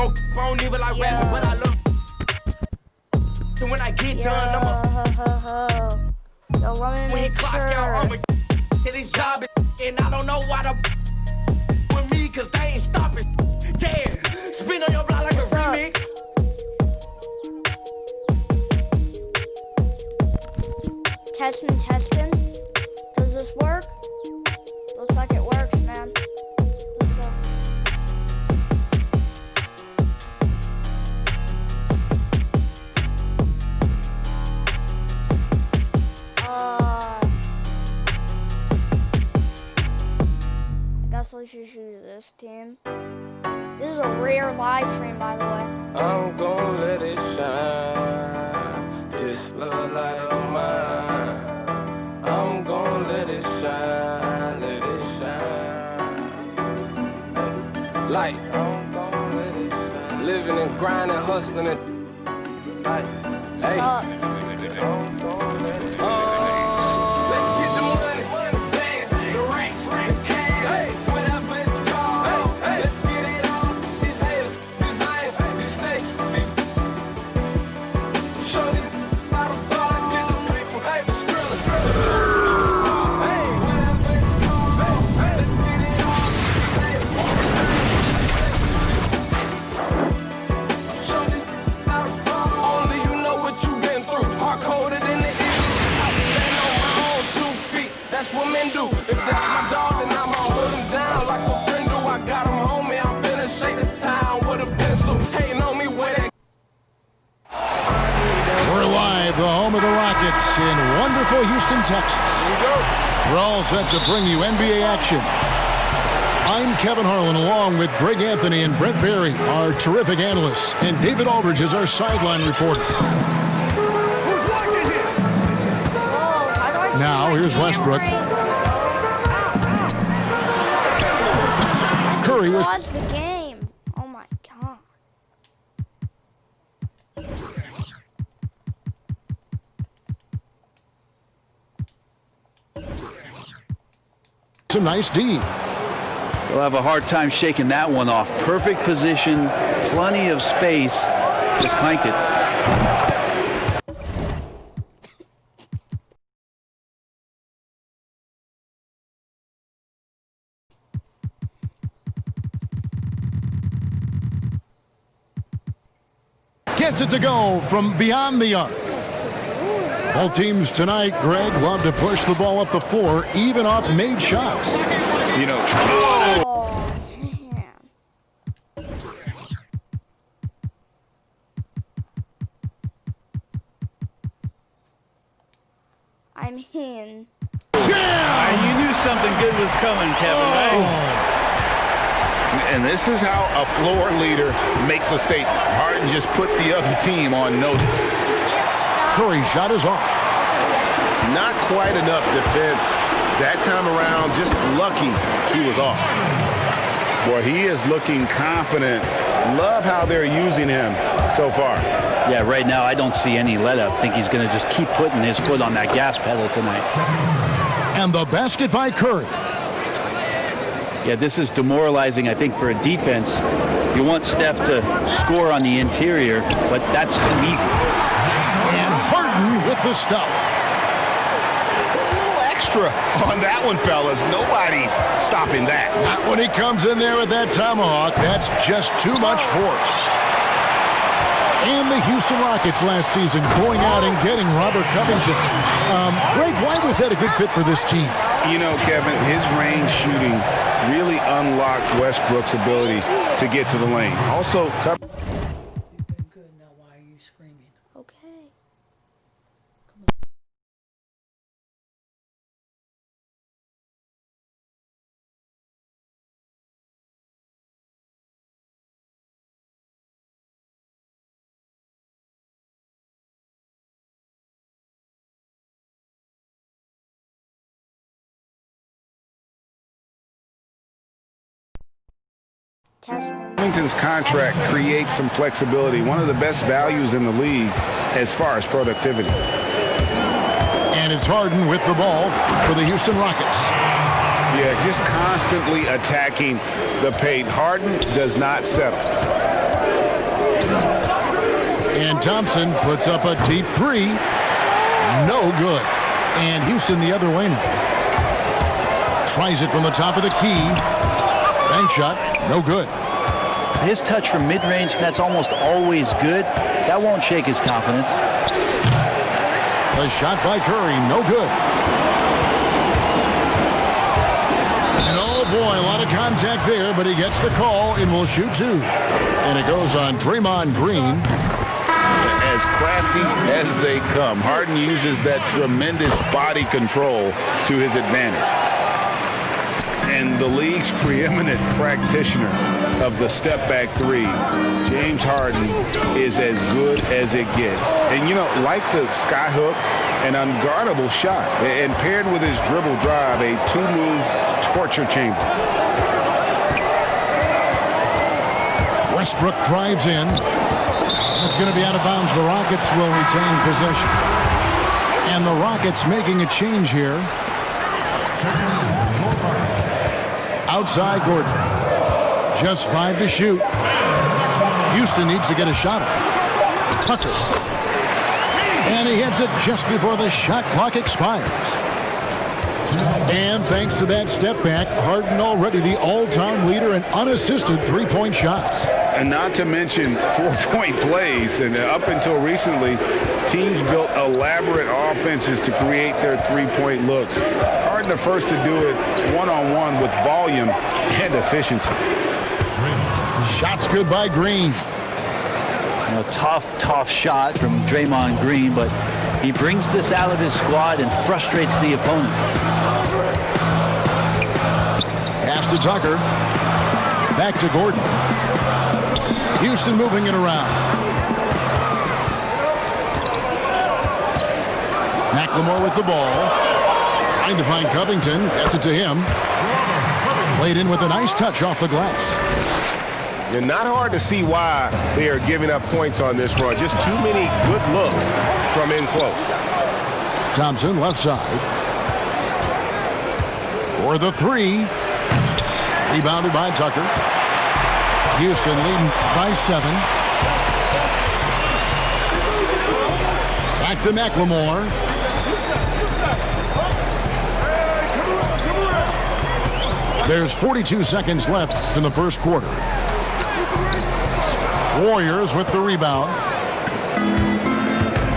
broke. I don't even like rapping, but I love. So when I get done, I'm Yo, let me make sure. Till his job is, and I don't know why the with me, cause they ain't stopping. Damn, spin on your block like a remix. Testing. Does this work? Looks like it works, man. Let's go. I guess let's just use this team. This is a rare live stream, by the way. I'm gonna let it shine. This love light of mine. I'm gonna let it shine, let it shine. Light. Living and grinding, hustling and Hey. Let's get the money, bands, the racks, hey, whatever it's called. Let's get it on. These haters, these lions, these snakes, these. Show these by the bar. Let's get the people, hey, the skrilla. Hey, whatever it's called. Let's get it on. These haters, show these by the bar. Only you know what you've been through. Hard coded in the ear. Stand on my own 2 feet. That's what men do. If that's my dog, then I'ma hold him down like a friend do. I got him homie. I'm finna shake the town with a pencil. Hating on me with it. We're live, the home of the Rockets in wonderful Houston, Texas. We're all set to bring you NBA action. I'm Kevin Harlan, along with Greg Anthony and Brent Barry, our terrific analysts, and David Aldridge is our sideline reporter. Now, here's Westbrook. Curry was... Pause the game. Oh my god. Some nice D. They'll have a hard time shaking that one off. Perfect position, plenty of space. Just clanked it. Gets it to go from beyond the arc. Both teams tonight, Greg, love to push the ball up the floor, even off made shots. You know. Oh, man. I mean. You knew something good was coming, Kevin, right? And this is how a floor leader makes a statement. Harden just put the other team on notice. Curry shot is off. Not quite enough defense that time around. Just lucky he was off. Boy, he is looking confident. Love how they're using him so far. Yeah, right now I don't see any let up. I think he's going to just keep putting his foot on that gas pedal tonight. And the basket by Curry. Yeah, this is demoralizing, I think, for a defense. You want Steph to score on the interior, but that's too easy. And Harden with the stuff. A little extra on that one, fellas. Nobody's stopping that. Not when he comes in there with that tomahawk. That's just too much force. And the Houston Rockets last season going out and getting Robert Covington. Greg, why was that a good fit for this team? You know, Kevin, his range shooting really unlocked Westbrook's ability to get to the lane. Also, You've been good. Now why are you screaming? Okay. Testing. Covington's contract creates some flexibility. One of the best values in the league as far as productivity. And it's Harden with the ball for the Houston Rockets. Yeah, just constantly attacking the paint. Harden does not settle. And Thompson puts up a deep three. No good. And Houston the other way now. Tries it from the top of the key. Bank shot. No good. His touch from mid-range, that's almost always good. That won't shake his confidence. A shot by Curry. No good. Oh boy, a lot of contact there, but he gets the call and will shoot two. And it goes on Draymond Green. As crafty as they come, Harden uses that tremendous body control to his advantage. And the league's preeminent practitioner of the step-back three, James Harden, is as good as it gets. And, you know, like the skyhook, an unguardable shot. And paired with his dribble drive, a two-move torture chamber. Westbrook drives in. It's going to be out of bounds. The Rockets will retain possession. And the Rockets making a change here. Outside Gordon. Just 5 to shoot. Houston needs to get a shot up. Tucker. And he hits it just before the shot clock expires. And thanks to that step back, Harden already the all-time leader in unassisted three-point shots. And not to mention 4-point plays. And up until recently, teams built elaborate offenses to create their three-point looks. Harden the first to do it one-on-one with volume and efficiency. Shots good by Green. You know, tough shot from Draymond Green, but he brings this out of his squad and frustrates the opponent. Pass to Tucker. Back to Gordon. Houston moving it around. McLemore with the ball. Trying to find Covington. Gets it to him. Played in with a nice touch off the glass. And not hard to see why they are giving up points on this run. Just too many good looks from in close. Thompson left side. For the three. Rebounded by Tucker. Houston leading by 7. Back to McLemore. There's 42 seconds left in the first quarter. Warriors with the rebound.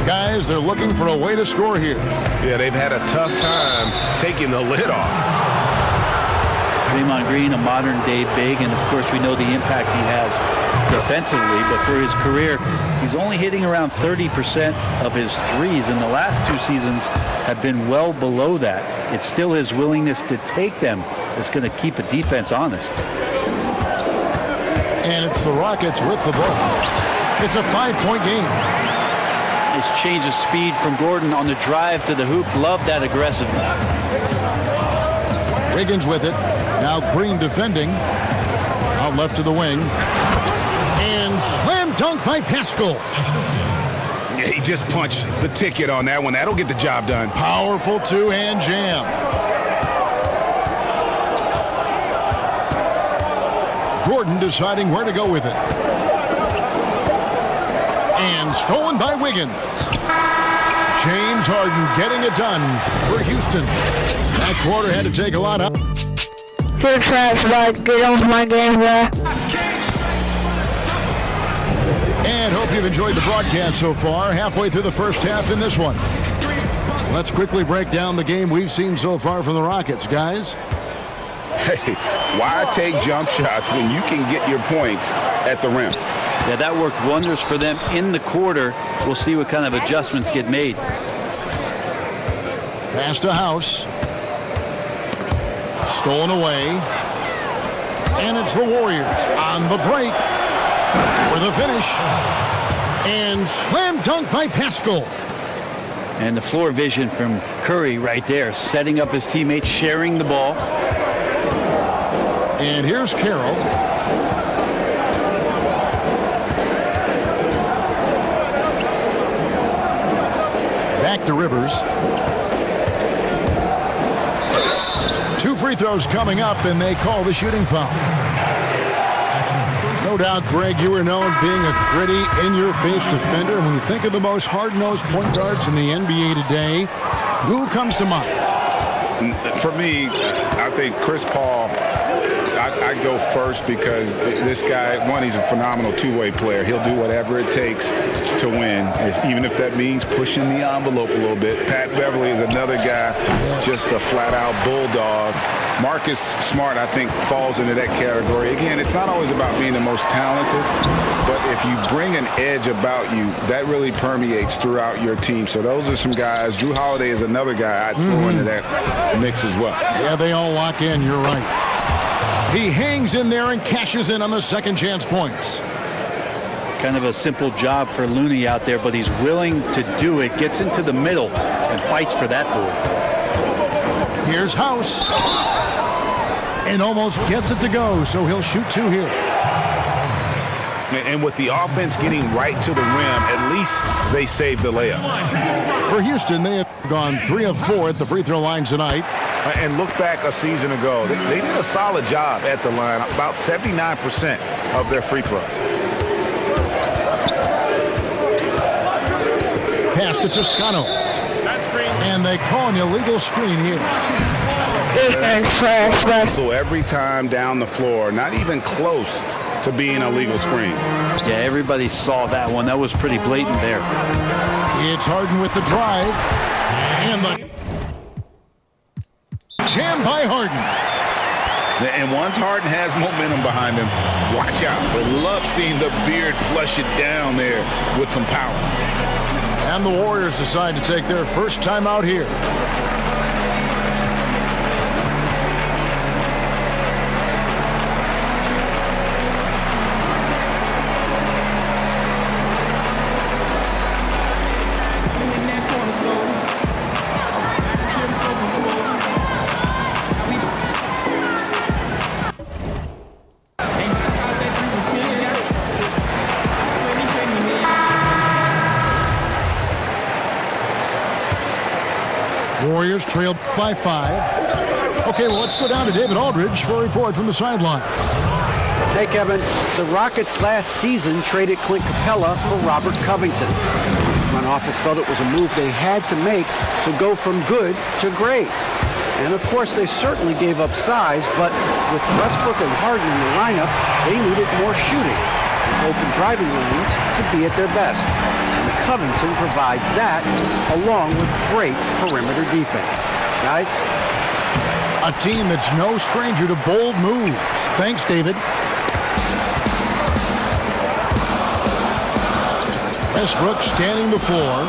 Guys, they're looking for a way to score here. Yeah, they've had a tough time taking the lid off. Draymond Green, a modern-day big, and of course we know the impact he has defensively, but for his career, he's only hitting around 30% of his threes, and the last 2 seasons have been well below that. It's still his willingness to take them that's going to keep a defense honest. And it's the Rockets with the ball. It's a 5-point game. Nice change of speed from Gordon on the drive to the hoop. Love that aggressiveness. Wiggins with it. Now Green defending. Out left to the wing. And slam dunk by Pascal. Yeah, he just punched the ticket on that one. That'll get the job done. Powerful two-hand jam. Gordon deciding where to go with it. And stolen by Wiggins. James Harden getting it done for Houston. That quarter had to take a lot out. Good trash, but get on my game, bro. And hope you've enjoyed the broadcast so far. Halfway through the first half in this one. Let's quickly break down the game we've seen so far from the Rockets, guys. Hey, why take jump shots when you can get your points at the rim? Yeah, that worked wonders for them in the quarter. We'll see what kind of adjustments get made. Pass to House. Stolen away. And it's the Warriors on the break for the finish. And slam dunk by Pascal. And the floor vision from Curry right there, setting up his teammates, sharing the ball. And here's Carroll. Back to Rivers. 2 free throws coming up, and they call the shooting foul. No doubt, Greg, you were known being a gritty, in-your-face defender. And when you think of the most hard-nosed point guards in the NBA today, who comes to mind? For me, I think Chris Paul. I'd go first because this guy, one, he's a phenomenal two-way player. He'll do whatever it takes to win, even if that means pushing the envelope a little bit. Pat Beverly is another guy, just a flat-out bulldog. Marcus Smart, I think, falls into that category. Again, it's not always about being the most talented, but if you bring an edge about you, that really permeates throughout your team. So those are some guys. Drew Holiday is another guy I'd throw into that mix as well. Yeah, they all lock in. You're right. He hangs in there and cashes in on the second chance points. Kind of a simple job for Looney out there, but he's willing to do it. Gets into the middle and fights for that board. Here's House. And almost gets it to go, so he'll shoot two here. And with the offense getting right to the rim, at least they saved the layup. For Houston, they have gone 3 of 4 at the free throw line tonight. And look back a season ago. They did a solid job at the line, about 79% of their free throws. Pass to Toscano. And they call an illegal screen here. So every time down the floor, not even close to being a legal screen. Yeah, everybody saw that one. That was pretty blatant there. It's Harden with the drive. And the jam by Harden. And once Harden has momentum behind him, watch out. I love seeing the beard flush it down there with some power. And the Warriors decide to take their first time out here. Warriors trailed by 5. Okay, well, let's go down to David Aldridge for a report from the sideline. Hey, Kevin. The Rockets last season traded Clint Capella for Robert Covington. The front office felt it was a move they had to make to go from good to great. And, of course, they certainly gave up size, but with Westbrook and Harden in the lineup, they needed more shooting, open driving lanes to be at their best. Covington provides that, along with great perimeter defense. Guys? A team that's no stranger to bold moves. Thanks, David. Westbrook scanning the floor.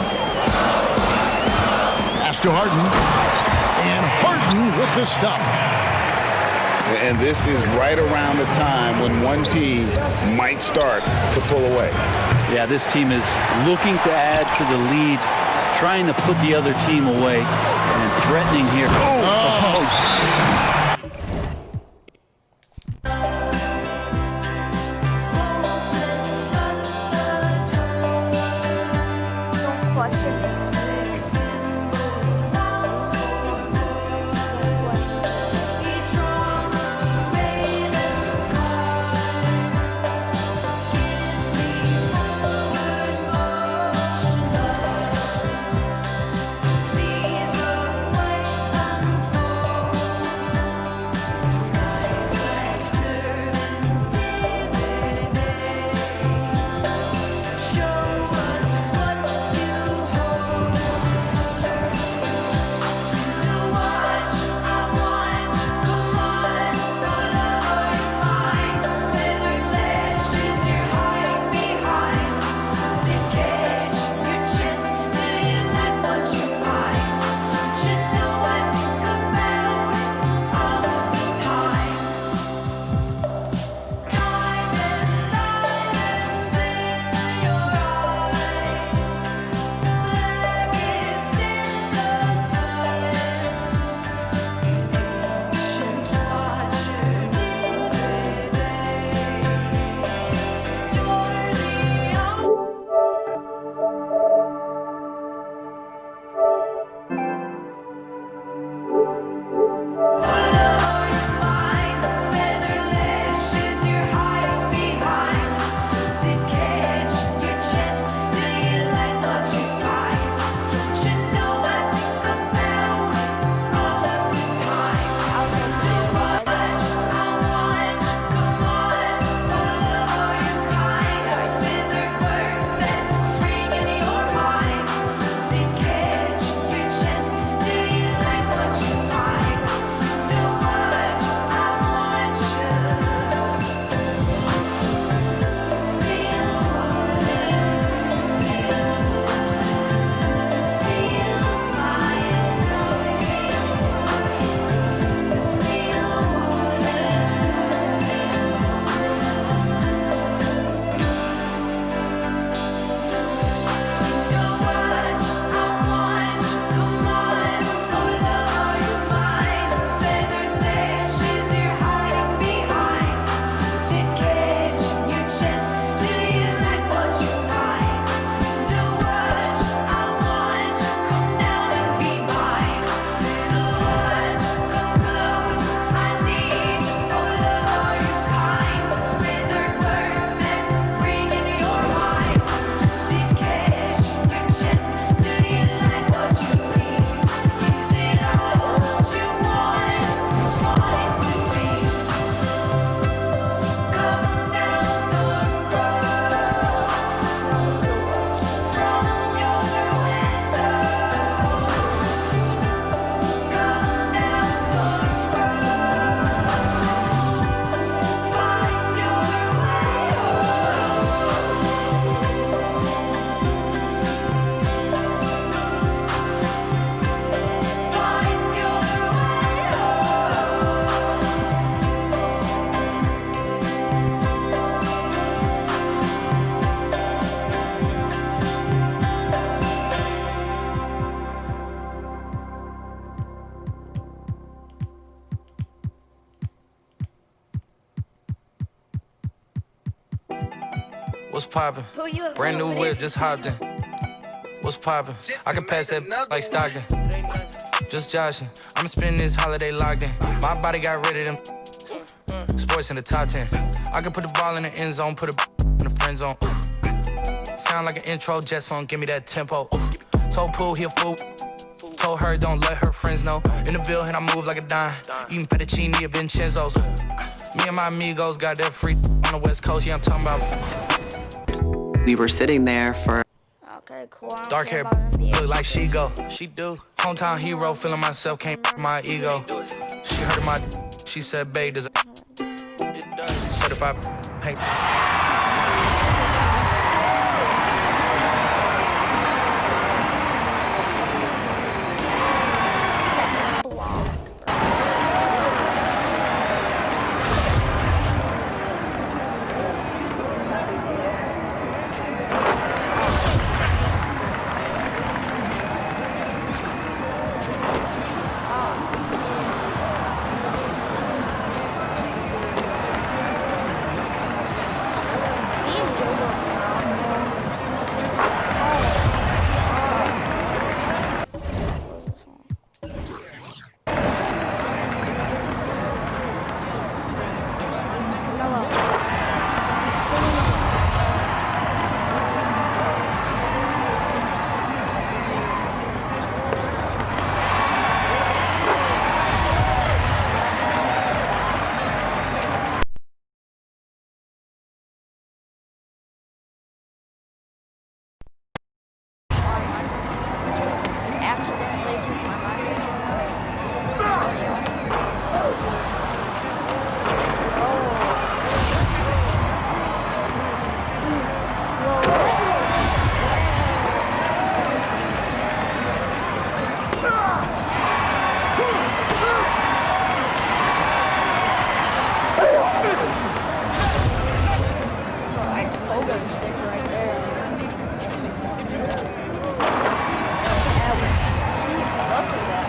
Pass to Harden. And Harden with the stuff. And this is right around the time when one team might start to pull away. Yeah, this team is looking to add to the lead, trying to put the other team away, and threatening here. Don't question it. What's poppin'? Who you have Brand new no whip, reason just to hopped in. know. What's poppin'? I can pass that like Stockton. Just joshing. I'm spending this holiday locked in. My body got rid of them. Sports in the top 10. I can put the ball in the end zone, put it in the friend zone. Sound like an intro jet song, give me that tempo. Told Pooh he a fool. Told her don't let her friends know. In the Ville and I move like a dime. Eating fettuccine at Vincenzo's. Me and my amigos got that free on the West Coast. Yeah, I'm talking about. We were sitting there for. Okay, cool. I don't Dark care hair, about NBA. look like she go. She do. Hometown hero, feeling myself, can't my ego. She heard of my, she said, babe, does it? Certified paint. Accidentally took my microphone out. Sorry, y'all. Pogo stick right there. See, look at that.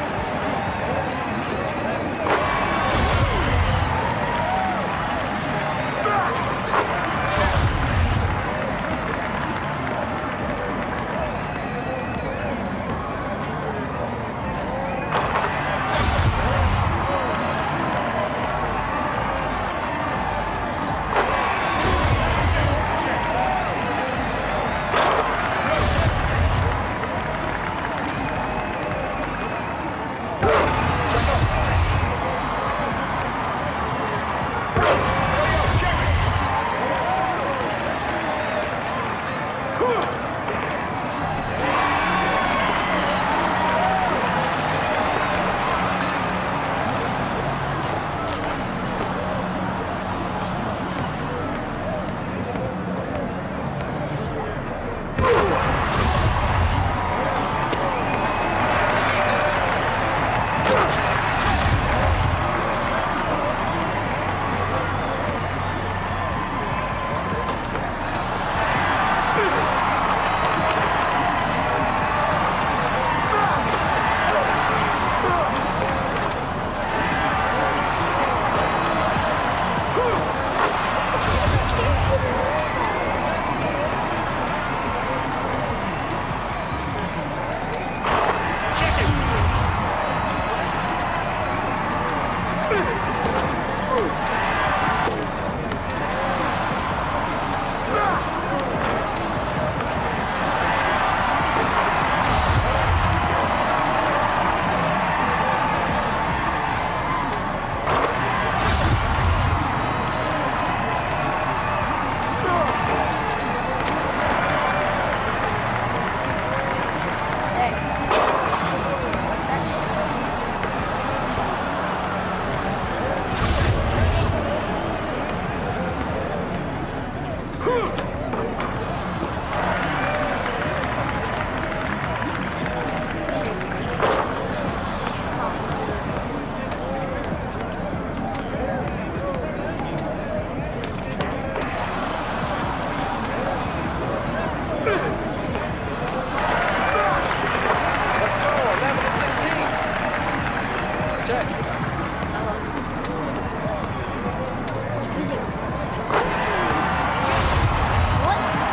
What?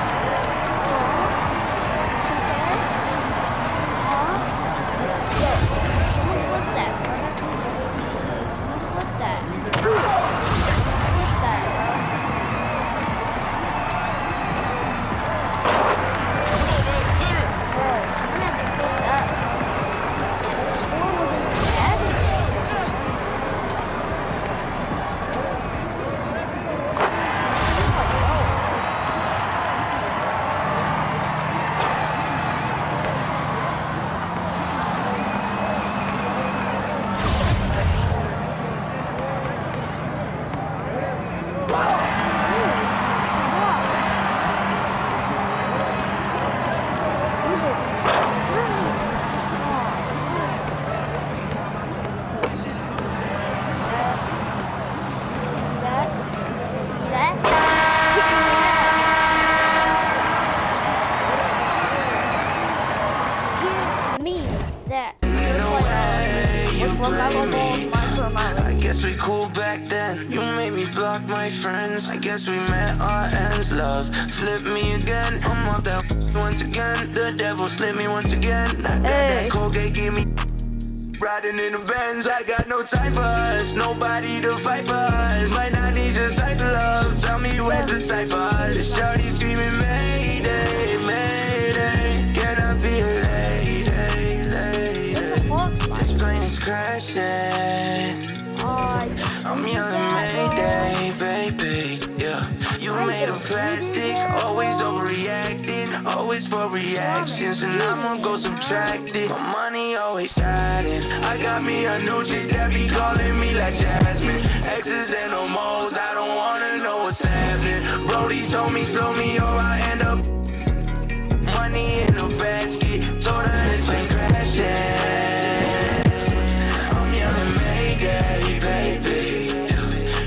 with LaMelo Ball's Micro Mile. I guess we cool back then. You made me block my friends. I guess we met our ends. Love, flip me again. I'm off that once again. The devil slipped me once again. I got that Colgate, give me riding in the Benz. I got no time for us. Nobody to fight for us. Might not need your type of love. Tell me where's the side for us. The shawty screaming Mayday, Mayday. Can I be a lady, lady? This plane is crashing. I'm yelling Mayday, baby, yeah. You made of plastic, always overreacting, always for reactions, and I'm gonna go subtract it. My money always hiding. I got me a new chick that be calling me like Jasmine. X's and no moles, I don't wanna know what's happening. Brody told me slow me or I end up money in a basket. Told her this plane crashing. I'm yelling Mayday, baby.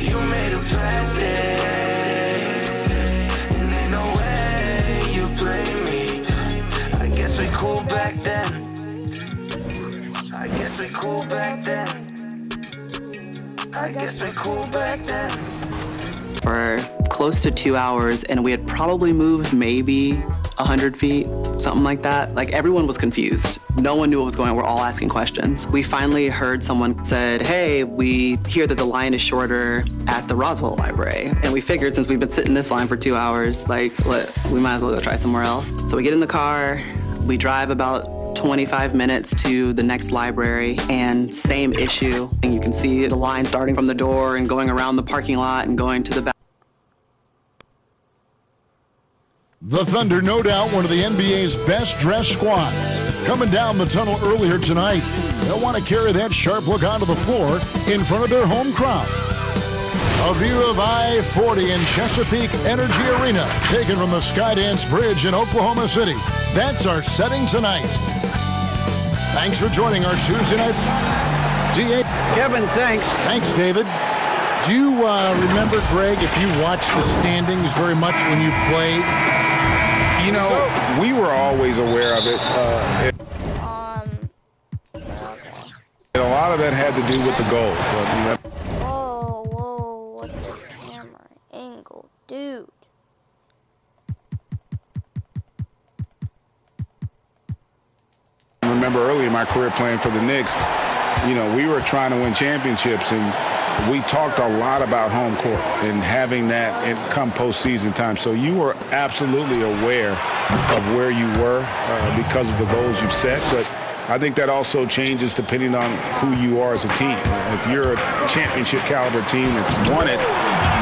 You made of plastic, and ain't no way you play me. I guess we cool back then. I guess we cool back then. I guess we cool back then. For close to 2 hours, and we had probably moved maybe 100 feet, something like that. Like, everyone was confused. No one knew what was going on. We're all asking questions. We finally heard someone said, hey, we hear that the line is shorter at the Roswell Library. And we figured, since we've been sitting in this line for 2 hours, like, we might as well go try somewhere else. So we get in the car, we drive about 25 minutes to the next library, and same issue. And you can see the line starting from the door and going around the parking lot and going to the back. The Thunder, no doubt, one of the NBA's best-dressed squads. Coming down the tunnel earlier tonight, they'll want to carry that sharp look onto the floor in front of their home crowd. A view of I-40 in Chesapeake Energy Arena, taken from the Skydance Bridge in Oklahoma City. That's our setting tonight. Thanks for joining our Tuesday night. D8. Kevin, thanks. Thanks, David. Do you remember, Greg, if you watched the standings very much when you played? You know, we were always aware of it. And a lot of that had to do with the goals. Whoa, look at this camera angle, dude. I remember early in my career playing for the Knicks, you know, we were trying to win championships, and we talked a lot about home court and having that come postseason time. So you were absolutely aware of where you were because of the goals you've set. But I think that also changes depending on who you are as a team. If you're a championship caliber team that's won it,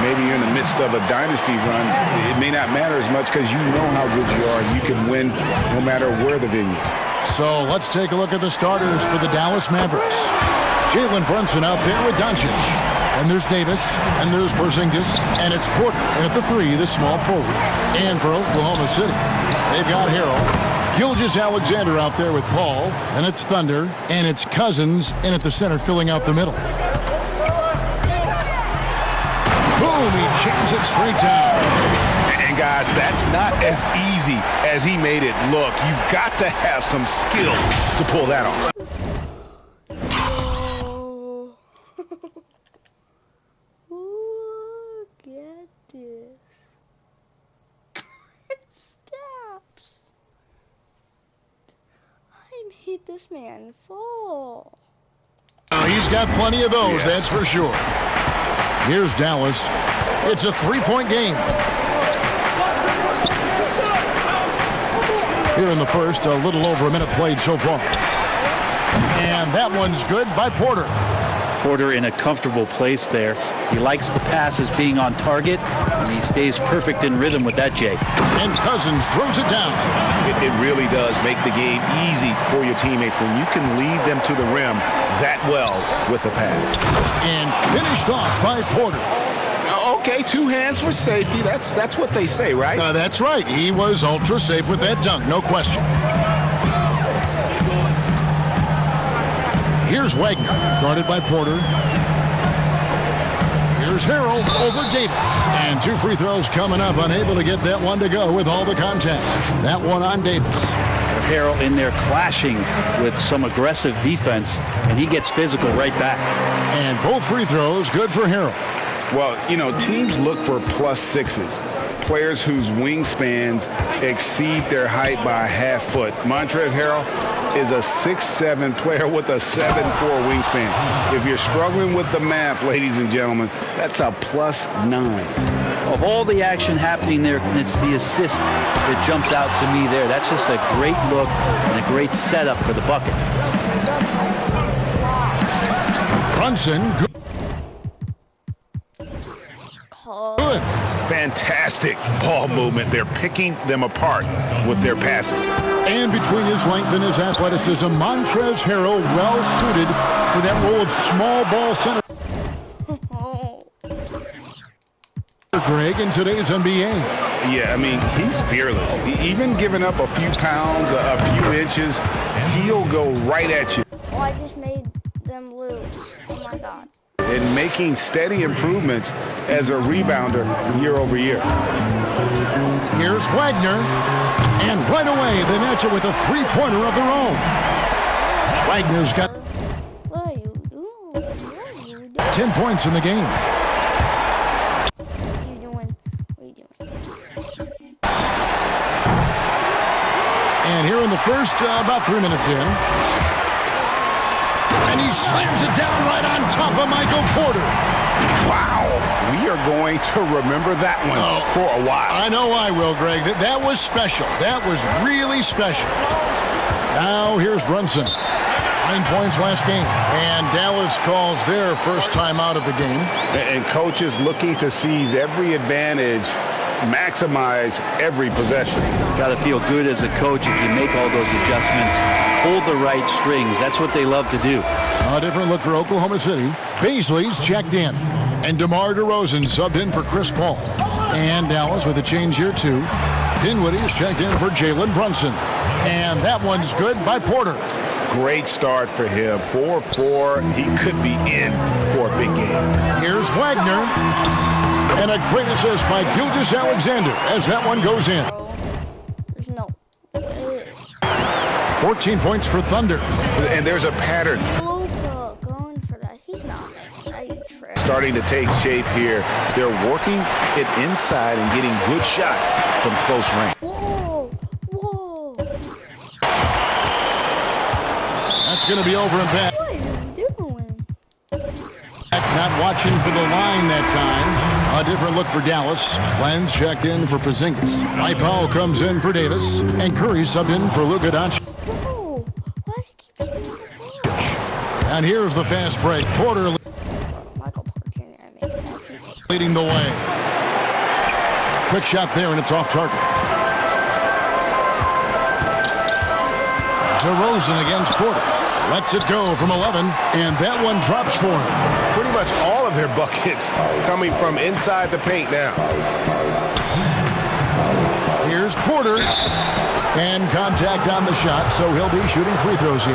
maybe you're in the midst of a dynasty run, it may not matter as much because you know how good you are and you can win no matter where the venue. So let's take a look at the starters for the Dallas Mavericks. Jalen Brunson out there with Doncic. And there's Davis, and there's Porzingis, and it's Porter. And at the 3, the small forward. And for Oklahoma City, they've got Harrell. Gilgeous-Alexander out there with Paul, and it's Thunder, and it's Cousins in at the center filling out the middle. Boom, he jams it straight down. And guys, that's not as easy as he made it look. You've got to have some skills to pull that off. Look at this. Steps. I made this man fall. Oh, he's got plenty of those, that's for sure. Here's Dallas. It's a 3-point game. Here in the first, a little over a minute played so far. And that one's good by Porter. Porter in a comfortable place there. He likes the passes being on target, and he stays perfect in rhythm with that, Jay. And Cousins throws it down. It really does make the game easy for your teammates when you can lead them to the rim that well with a pass. And finished off by Porter. Okay, 2 hands for safety. That's what they say, right? That's right. He was ultra safe with that dunk, no question. Here's Wagner, guarded by Porter. Here's Harrell over Davis. And 2 free throws coming up. Unable to get that one to go with all the contact. That one on Davis. Harrell in there clashing with some aggressive defense, and he gets physical right back. And both free throws good for Harrell. Well, you know, teams look for +6s. Players whose wingspans exceed their height by a half foot. Montrezl Harrell is a 6'7" player with a 7'4" wingspan. If you're struggling with the math, ladies and gentlemen, that's a +9. Of all the action happening there, it's the assist that jumps out to me there. That's just a great look and a great setup for the bucket. Brunson. Good. Fantastic ball movement. They're picking them apart with their passing. And between his length and his athleticism, Montrezl Harrell well suited for that role of small ball center. Greg, in today's NBA. Yeah, I mean, he's fearless. Even giving up a few pounds, a few inches, he'll go right at you. Oh, I just made them lose. Oh my God. And making steady improvements as a rebounder year over year. Here's Wagner. And right away, they match it with a three-pointer of their own. Wagner's got What are you doing? What are you doing? 10 points in the game. What are you doing? What are you doing? And here in the first, about 3 minutes in. And he slams it down right on top of Michael Porter. Wow. We are going to remember that one for a while. I know I will, Greg. That was special. That was really special. Now here's Brunson. 9 points last game. And Dallas calls their first time out of the game. And coaches looking to seize every advantage, maximize every possession. Got to feel good as a coach if you make all those adjustments. Hold the right strings. That's what they love to do. A different look for Oklahoma City. Baisley's checked in. And DeMar DeRozan subbed in for Chris Paul. And Dallas with a change here too. Dinwiddie's checked in for Jalen Brunson. And that one's good by Porter. Great start for him. 4-4. He could be in for a big game. Here's Wagner. And a great assist by Gilgeous Alexander as that one goes in. There's no. 14 points for Thunder. And there's a pattern Luka going for that. He's not making that. You trip. starting to take shape here. They're working it inside and getting good shots from close range. Whoa! Whoa! That's going to be over and back. What are you doing? Not watching for the line that time. A different look for Dallas. Lenz checked in for Porzingis. Mike Powell comes in for Davis. And Curry subbed in for Luka Doncic. Whoa! Why do you keep doing that? And here's the fast break. Porter Michael Porter Jr. I mean, that's leading the way. Quick shot there, and it's off target. DeRozan against Porter. Lets it go from 11, and that one drops for him. Pretty much all of their buckets coming from inside the paint now. Here's Porter. And contact on the shot, so he'll be shooting free throws here.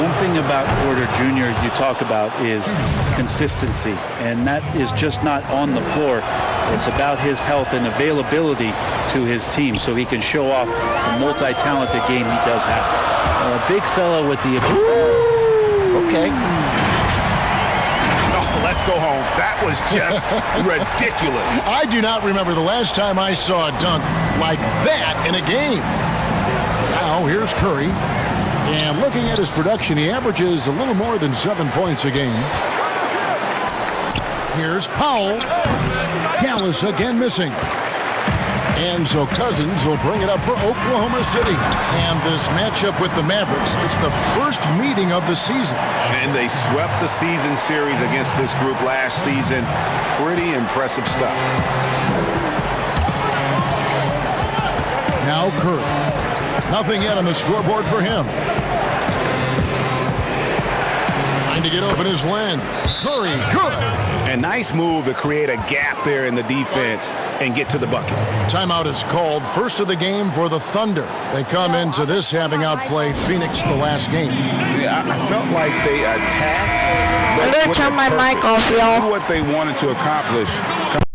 One thing about Porter Jr. you talk about is consistency, and that is just not on the floor. It's about his health and availability to his team so he can show off the multi-talented game he does have. A big fella with the... Okay. Oh, let's go home. That was just ridiculous. I do not remember the last time I saw a dunk like that in a game. Now, here's Curry. And looking at his production, he averages a little more than 7 points a game. Here's Powell. Dallas again missing. And so Cousins will bring it up for Oklahoma City. And this matchup with the Mavericks, it's the first meeting of the season. And they swept the season series against this group last season. Pretty impressive stuff. Now Curry. Nothing yet on the scoreboard for him. Trying to get open his Len. Curry, good. A nice move to create a gap there in the defense and get to the bucket. Timeout is called. First of the game for the Thunder. They come into this having outplayed Phoenix the last game. Yeah, I felt like they attacked. I'm gonna turn my mic off, y'all. What they wanted to accomplish.